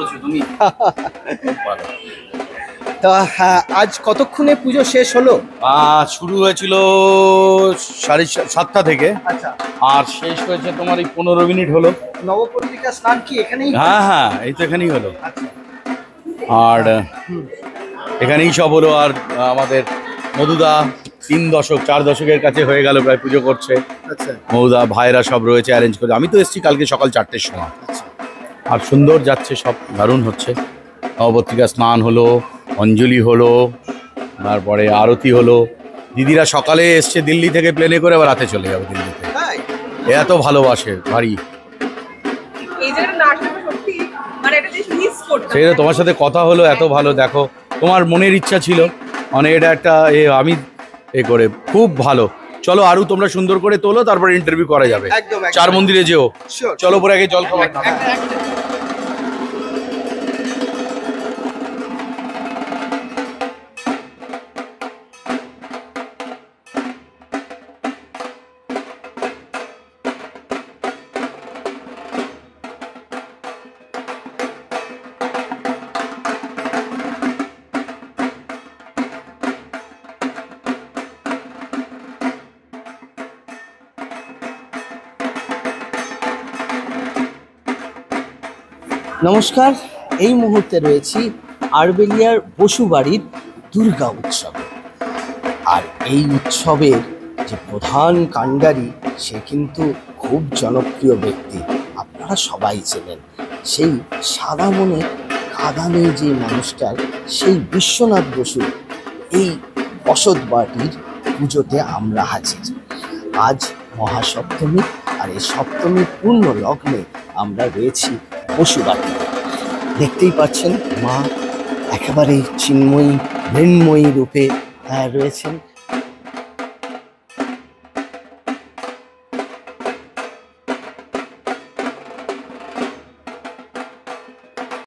করেছো তুমি। তা আজ কতক্ষণে পুজো শেষ হলো? শুরু হয়েছিল 7:30 থেকে, আচ্ছা, আর শেষ হয়েছে তোমার এই 15 মিনিট হলো। নবপত্রিকা স্নান কি এখানেই? হ্যাঁ হ্যাঁ, এই তো এখানেই হলো। আচ্ছা, আর এখানেই সব হলো। আর আমাদের মধুদা 3 দশক 4 দশকের কাছে হয়ে গেল প্রায় পুজো করছে। আচ্ছা, মধুদা ভাইরা সব রয়েছে অ্যারেঞ্জ করে। আমি তো এসেছি কালকে সকাল 4টের সময়। আর সুন্দর যাচ্ছে, সব দারুণ হচ্ছে। নবপত্রিকা স্নান হলো, অঞ্জলি হলো, তারপরে আরতি হলো। দিদিরা সকালে এসছে দিল্লি থেকে প্লেনে করে, আবার রাতে চলে যাবে দিল্লিতে। তাই? এত ভালোবাসে ভারী। সেই তোমার সাথে কথা হলো, এত ভালো। দেখো তোমার মনের ইচ্ছা ছিল, মানে এটা একটা আমি করে খুব ভালো। চলো আরো তোমরা সুন্দর করে তোলো, তারপরে ইন্টারভিউ করা যাবে। একদম, 4 মন্দিরে যেও। চলো পরে আগে জল খাবার। নমস্কার, এই মুহূর্তে রয়েছি আরবেলিয়ার বসুবাড়ির দুর্গা উৎসবে। আর এই উৎসবের যে প্রধান কাণ্ডারি, সে কিন্তু খুব জনপ্রিয় ব্যক্তি, আপনারা সবাই চেনেন। সেই সাদা মনে কাদানে যে মানুষটার, সেই বিশ্বনাথ বসু এই বসতবাড়ির পুজোতে আমরা হাজির। আজ মহাসপ্তমী, আর এই সপ্তমীর পূর্ণ লগ্নে আমরা রয়েছি বসুবাড়িতে। দেখতেই পাচ্ছেন মা একেবারে চিন্ময়ী মৃন্ময়ী রূপে রয়েছেন।